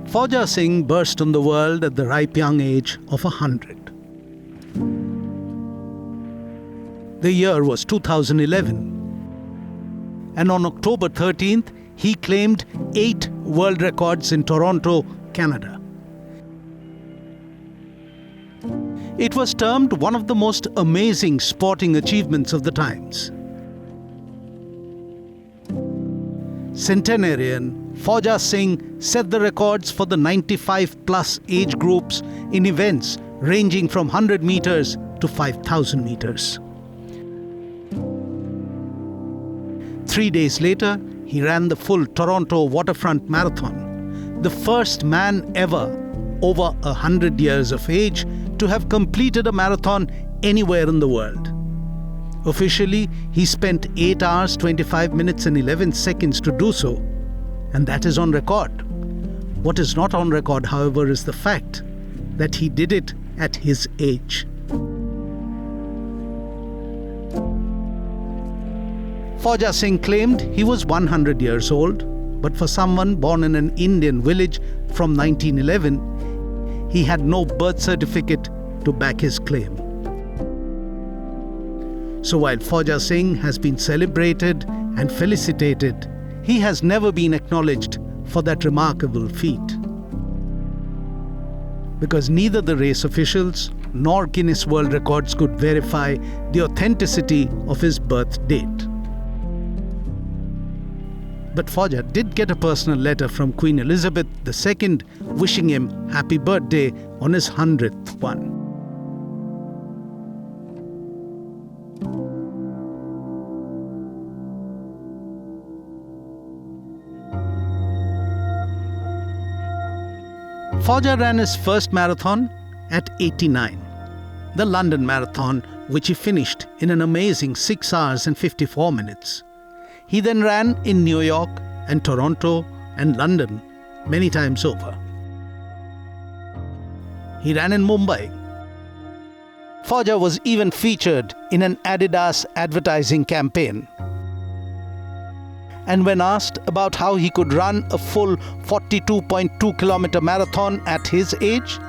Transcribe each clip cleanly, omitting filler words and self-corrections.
Fauja Singh burst on the world at the ripe young age of 100. The year was 2011. And on October 13th, he claimed 8 world records in Toronto, Canada. It was termed one of the most amazing sporting achievements of the times. Centenarian Fauja Singh set the records for the 95-plus age groups in events ranging from 100 meters to 5,000 meters. 3 days later, he ran the full Toronto Waterfront Marathon, the first man ever over 100 years of age to have completed a marathon anywhere in the world. Officially, he spent 8 hours, 25 minutes and 11 seconds to do so, and that is on record. What is not on record, however, is the fact that he did it at his age. Fauja Singh claimed he was 100 years old, but for someone born in an Indian village from 1911, he had no birth certificate to back his claim. So while Fauja Singh has been celebrated and felicitated, he has never been acknowledged for that remarkable feat. Because neither the race officials nor Guinness World Records could verify the authenticity of his birth date. But Fauja did get a personal letter from Queen Elizabeth II wishing him happy birthday on his 100th one. Fauja ran his first marathon at 89, the London Marathon, which he finished in an amazing 6 hours and 54 minutes. He then ran in New York and Toronto and London many times over. He ran in Mumbai. Fauja was even featured in an Adidas advertising campaign. And when asked about how he could run a full 42.2-kilometer marathon at his age,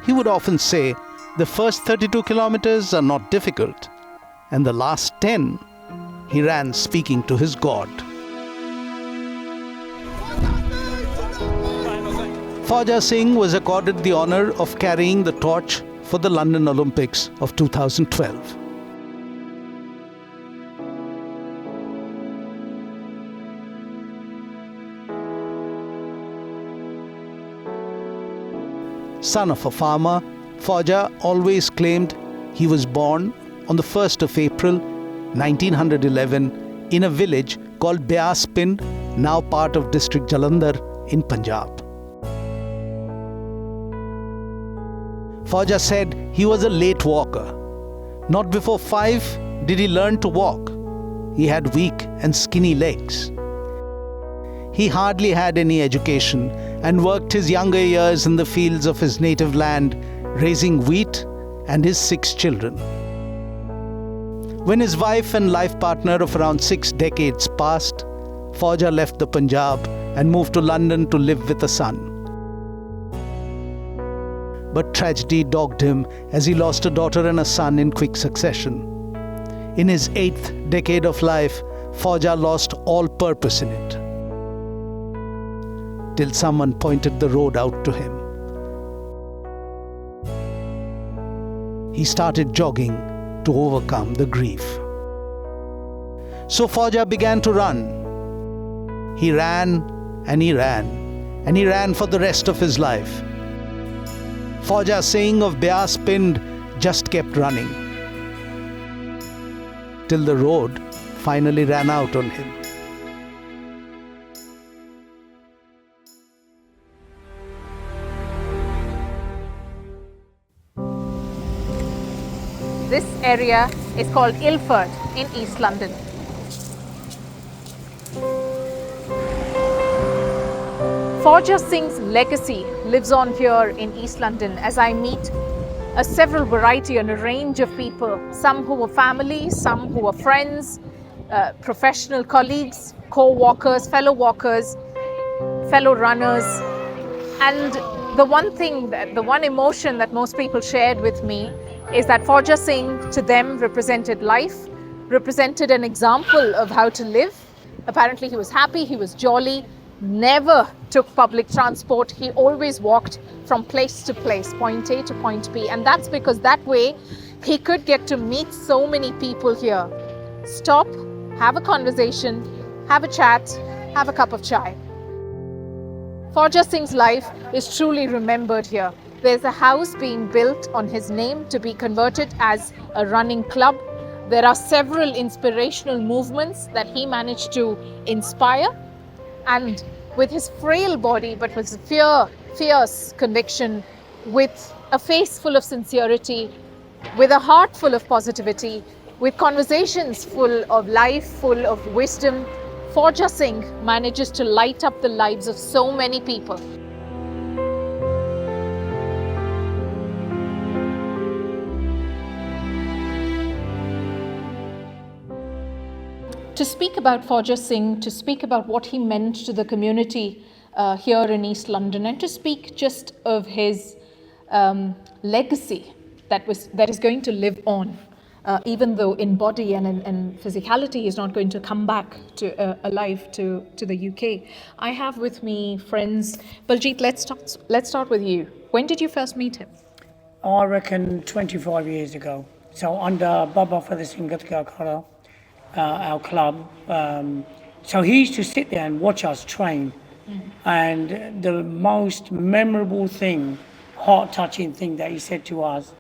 he would often say, the first 32 kilometers are not difficult, and the last 10 he ran speaking to his God. Fauja Singh was accorded the honor of carrying the torch for the London Olympics of 2012. Son of a farmer, Fauja always claimed he was born on the 1st of April 1911 in a village called Beas Pind, now part of district Jalandhar in Punjab. Fauja said he was a late walker. Not before 5 did he learn to walk. He had weak and skinny legs. He hardly had any education and worked his younger years in the fields of his native land, raising wheat and his 6 children. When his wife and life partner of around 6 decades passed, Fauja left the Punjab and moved to London to live with a son. But tragedy dogged him as he lost a daughter and a son in quick succession. In his 8th decade of life, Fauja lost all purpose in it. Till someone pointed the road out to him. He started jogging to overcome the grief. So Fauja began to run. He ran and he ran and he ran for the rest of his life. Fauja Singh of Beas Pind just kept running till the road finally ran out on him. This area is called Ilford in East London. Fauja Singh's legacy lives on here in East London as I meet a several variety and a range of people, some who were family, some who were friends, professional colleagues, co-walkers, fellow runners. And the one emotion that most people shared with me is that Fauja Singh to them represented life, represented an example of how to live. Apparently he was happy, he was jolly, never took public transport. He always walked from place to place, point A to point B. And that's because that way he could get to meet so many people here. Stop, have a conversation, have a chat, have a cup of chai. Fauja Singh's life is truly remembered here. There's a house being built on his name to be converted as a running club. There are several inspirational movements that he managed to inspire. And with his frail body, but with fierce conviction, with a face full of sincerity, with a heart full of positivity, with conversations full of life, full of wisdom, Fauja Singh manages to light up the lives of so many people. To speak about Fauja Singh, to speak about what he meant to the community here in East London, and to speak just of his legacy that is going to live on, even though in body and in physicality he's not going to come back alive to the UK. I have with me friends. Baljeet, let's start with you. When did you first meet him? I reckon 25 years ago. So under Baba Fauja Singh Kara, our club. So he used to sit there and watch us train. And the most memorable thing, heart-touching thing that he said to us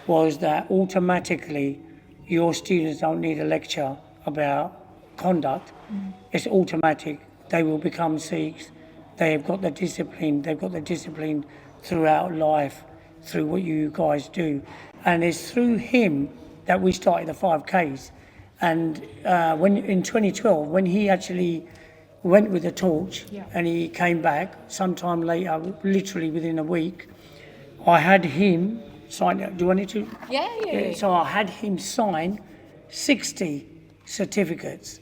was that automatically your students don't need a lecture about conduct. It's automatic. They will become Sikhs. They've got the discipline. They've got the discipline throughout life, through what you guys do. And it's through him that we started the 5Ks. And when in 2012, when he actually went with the torch and he came back sometime later, literally within a week, I had him sign. Do you want it to? Yeah. So I had him sign 60 certificates,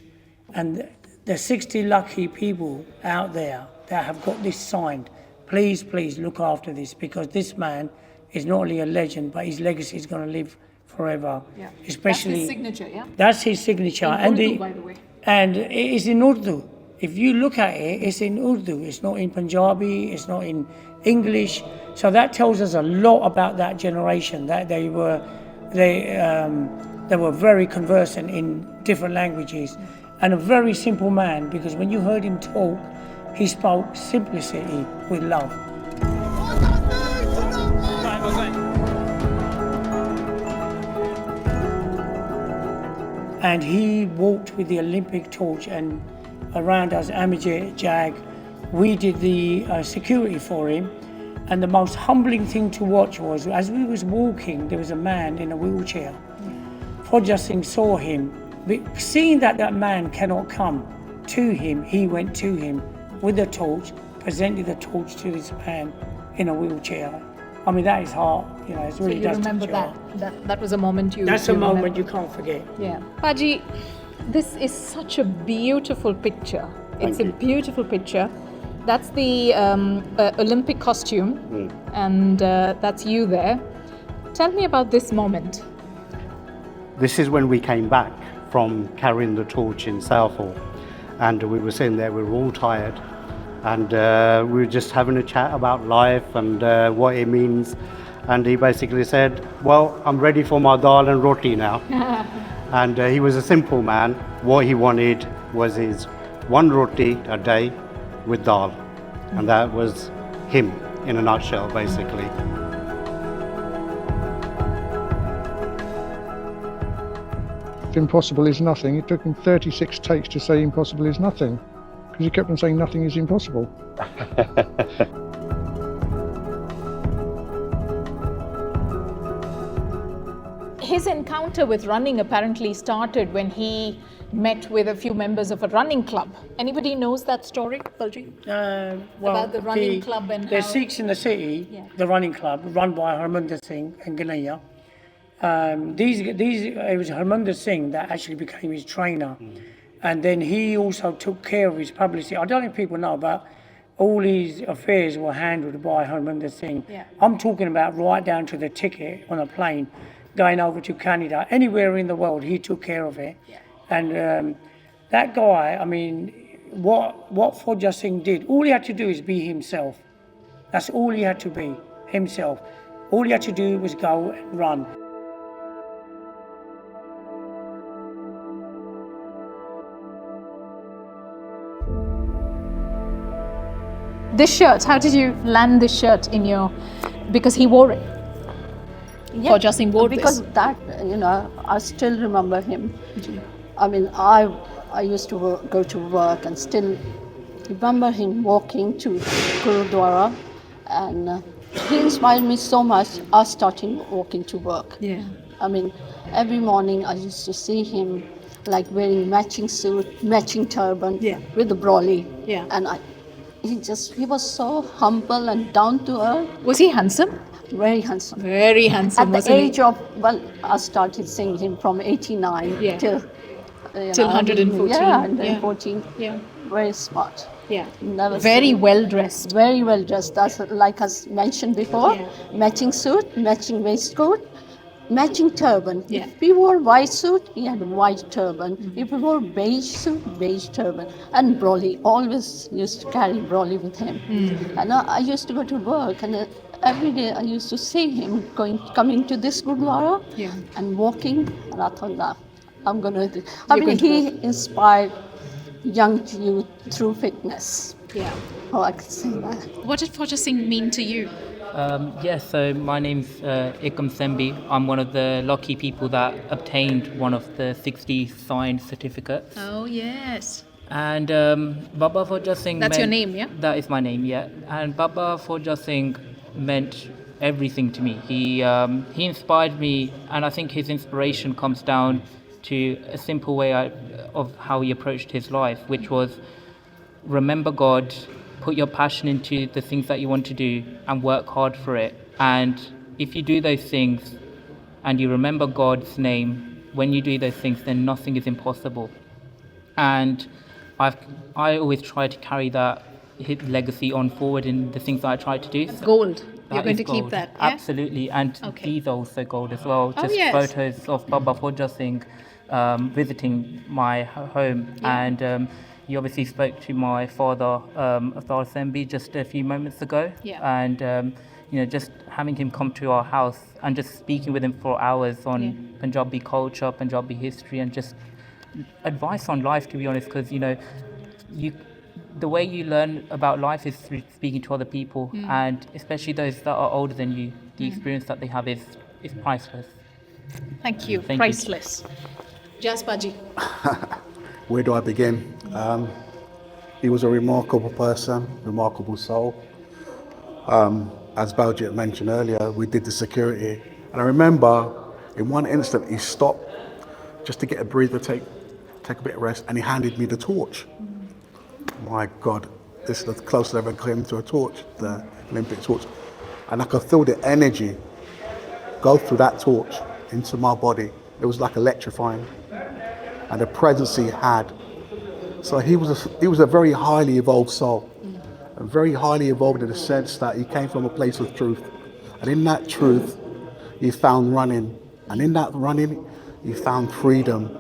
and the 60 lucky people out there that have got this signed, please look after this, because this man is not only a legend, but his legacy is going to live forever. Yeah. Especially that's his signature, yeah? That's his signature. In Urdu, by the way. And it is in Urdu. If you look at it, it's in Urdu. It's not in Punjabi, it's not in English. So that tells us a lot about that generation, that they were very conversant in different languages. And a very simple man, because when you heard him talk, he spoke simplicity with love. And he walked with the Olympic torch, and around us, Amijit, Jag, we did the security for him. And the most humbling thing to watch was, as we was walking, there was a man in a wheelchair. Fauja Singh saw him. But seeing that that man cannot come to him, he went to him with the torch, presented the torch to this man in a wheelchair. I mean, that is heart, it's really so you remember that was a moment That's a moment you can't forget. Yeah. Paji, this is such a beautiful picture. It's a beautiful picture. That's the Olympic costume, and that's you there. Tell me about this moment. This is when we came back from carrying the torch in Southall, and we were sitting there, we were all tired, and we were just having a chat about life and what it means. And he basically said, well, I'm ready for my dal and roti now. And he was a simple man. What he wanted was his one roti a day with dal. And that was him in a nutshell, basically. Impossible is nothing. It took him 36 takes to say impossible is nothing, because he kept on saying nothing is impossible. His encounter with running apparently started when he met with a few members of a running club. Anybody knows that story, Baljeet? About the running club and there's how... Sikhs in the city, the running club, run by Harmandir Singh and Ganaiya. It was Harmandir Singh that actually became his trainer. And then he also took care of his publicity. I don't know if people know, but all his affairs were handled by Harminder Singh. Yeah. I'm talking about right down to the ticket on a plane, going over to Canada, anywhere in the world, he took care of it. Yeah. And that guy, I mean, what Fauja Singh did, all he had to do is be himself. That's all he had to be, himself. All he had to do was go and run. This shirt, how did you land this shirt in your, because he wore it. Fauja Singh wore because this. that, I still remember him. I mean, I used to go to work and still remember him walking to Gurudwara, and he inspired me so much. I started walking to work. Yeah. I mean, every morning I used to see him like wearing matching suit, matching turban, Yeah. with the brolly. Yeah. And he was so humble and down to earth, Was he handsome? very handsome. Very handsome, At the wasn't age of, well, I started seeing him from 89 Yeah. till Till 114. Yeah, 114. Yeah. Very smart. Yeah. Never Very seen- well dressed. Very well dressed. That's like I mentioned before. Yeah. Matching suit, matching waistcoat, matching turban. Yeah. If he wore white suit, he had a white turban. If he wore beige suit, beige turban. And brolly, always used to carry brolly with him. And I used to go to work, and every day I used to see him coming to this Gurdwara Yeah. and walking. And I thought, nah, I'm going to do. You're going to he inspired young youth through fitness. Yeah. Oh, I could say that. What did Fauja Singh mean to you? So my name's Ikam Sembi. I'm one of the lucky people that obtained one of the 60 signed certificates. Oh, yes. And Baba Fauja Singh That's your name, yeah? That is my name, yeah. And Baba Fauja Singh meant everything to me. He inspired me, and I think his inspiration comes down to a simple way of how he approached his life, which was remember God, put your passion into the things that you want to do, and work hard for it. And if you do those things and you remember God's name, when you do those things, then nothing is impossible. And I always try to carry his legacy on forward in the things that I try to do. Gold. You're That going is to keep gold. that, yeah? Absolutely, and Okay. these are also gold as well. Oh, Just yes. photos of Baba Fauja Singh visiting my home, and he obviously spoke to my father, Fauja Singh, just a few moments ago, Yeah. and just having him come to our house and just speaking with him for hours on Punjabi culture, Punjabi history, and just advice on life. To be honest, because the way you learn about life is through speaking to other people, and especially those that are older than you. The experience that they have is priceless. Thank you. Thank you. Priceless. Jaspaji. Where do I begin? He was a remarkable person, remarkable soul. As Baljit mentioned earlier, we did the security. And I remember in one instant he stopped just to get a breather, take a bit of rest, and he handed me the torch. My God, this is the closest I've ever came to a torch, the Olympic torch. And I could feel the energy go through that torch into my body. It was like electrifying. And the presence he had. So he was a very highly evolved soul. And very highly evolved in the sense that he came from a place of truth. And in that truth, he found running. And in that running, he found freedom.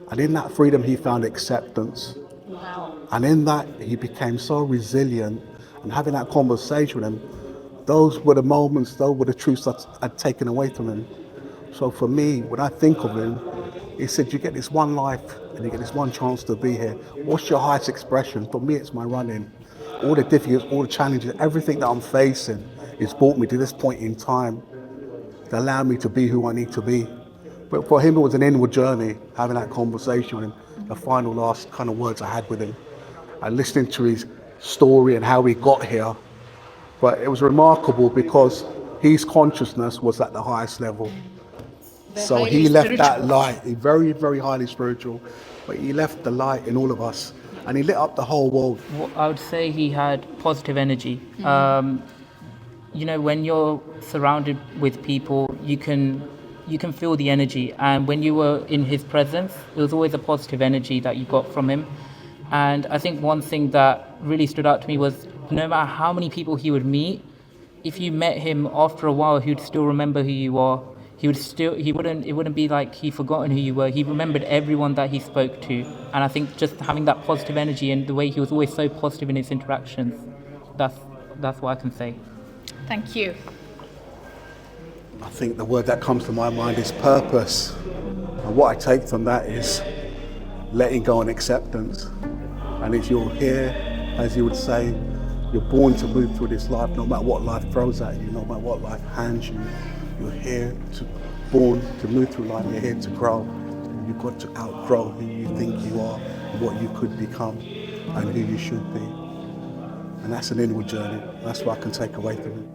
And in that freedom, he found acceptance. Wow. And in that, he became so resilient. And having that conversation with him, those were the moments, those were the truths that I'd taken away from him. So for me, when I think of him, he said, you get this one life and you get this one chance to be here. What's your highest expression? For me, it's my running. All the difficulties, all the challenges, everything that I'm facing, it's brought me to this point in time to allow me to be who I need to be. But for him, it was an inward journey, having that conversation with him, the final last kind of words I had with him, and listening to his story and how he got here. But it was remarkable because his consciousness was at the highest level. So he left that light, very, very highly spiritual, but he left the light in all of us and he lit up the whole world. Well, I would say he had positive energy. When you're surrounded with people, you can feel the energy, and when you were in his presence, it was always a positive energy that you got from him. And I think one thing that really stood out to me was no matter how many people he would meet, if you met him after a while, he would still remember who you are. It wouldn't be like he forgotten who you were. He remembered everyone that he spoke to. And I think just having that positive energy and the way he was always so positive in his interactions, that's what I can say. Thank you. I think the word that comes to my mind is purpose. And what I take from that is letting go and acceptance. And if you're here, as you would say, you're born to move through this life, no matter what life throws at you, no matter what life hands you. You're born to move through life, you're here to grow. You've got to outgrow who you think you are, what you could become, and who you should be. And that's an inward journey. That's what I can take away from it.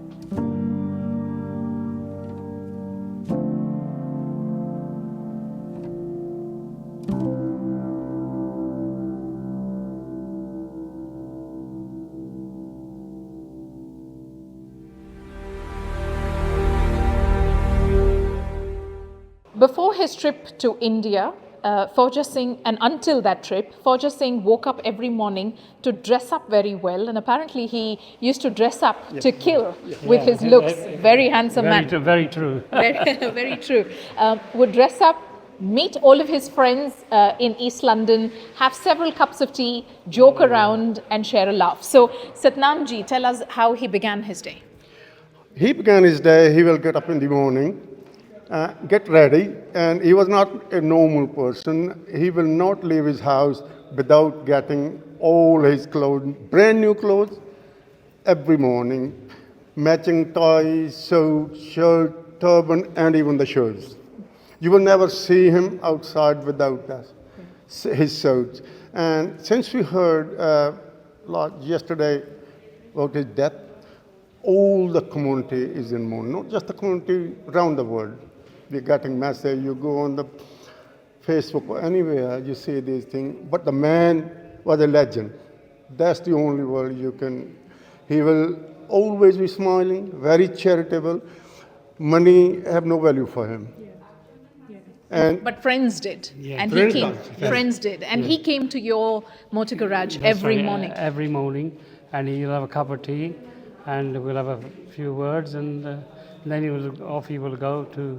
Before his trip to India, Fauja Singh, and until that trip, Fauja Singh woke up every morning to dress up very well, and apparently he used to dress up to kill with his looks. Very handsome man. Very true. Very true. Would dress up, meet all of his friends in East London, have several cups of tea, joke around and share a laugh. So Satnam ji, tell us how he began his day. He began his day, he will get up in the morning, get ready, and he was not a normal person. He will not leave his house without getting all his clothes, brand new clothes, every morning, matching ties, suit, shirt, turban, and even the shoes. You will never see him outside without that, his suits. And since we heard yesterday about his death, all the community is in mourning, not just the community around the world. We're getting message, you go on the Facebook or anywhere, you see these things. But the man was a legend. That's the only word you can. He will always be smiling, very charitable. Money have no value for him. But friends did, and friends he came. did. Friends did, and he came to your motor garage every morning. Every morning, and he'll have a cup of tea, and we'll have a few words, and then he will go to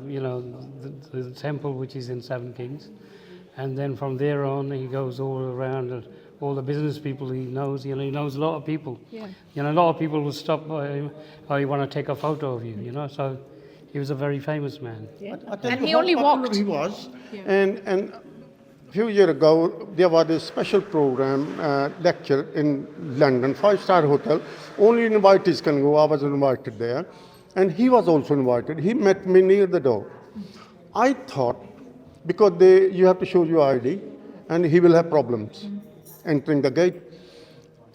the temple which is in Seven Kings, and then from there on he goes all around. All the business people he knows, he knows a lot of people. Yeah. A lot of people will stop by him, oh, you want to take a photo of you, so he was a very famous man. Yeah. I tell And you he how only popular walked. He was, and a few years ago there was a special program, lecture in London, 5-star hotel. Only invitees can go. I was invited there, and he was also invited. He met me near the door. I thought, because you have to show your ID, and he will have problems entering the gate.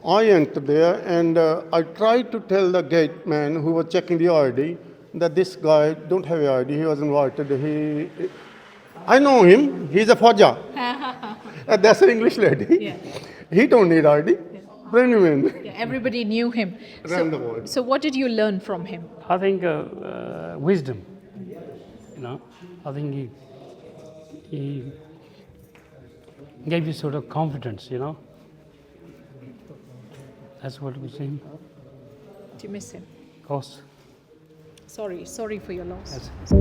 I entered there, and I tried to tell the gate man who was checking the ID that this guy don't have an ID. He was invited. I know him. He's a Fauja. That's an English lady. Yeah. He don't need ID. Bring him in. Yeah, everybody knew him. Around the world. So what did you learn from him? I think wisdom. I think he gave you sort of confidence. That's what we see. Do you miss him? Of course. Sorry for your loss. Yes.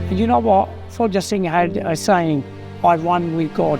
And you know what? Fauja Singh had a saying, I won with God.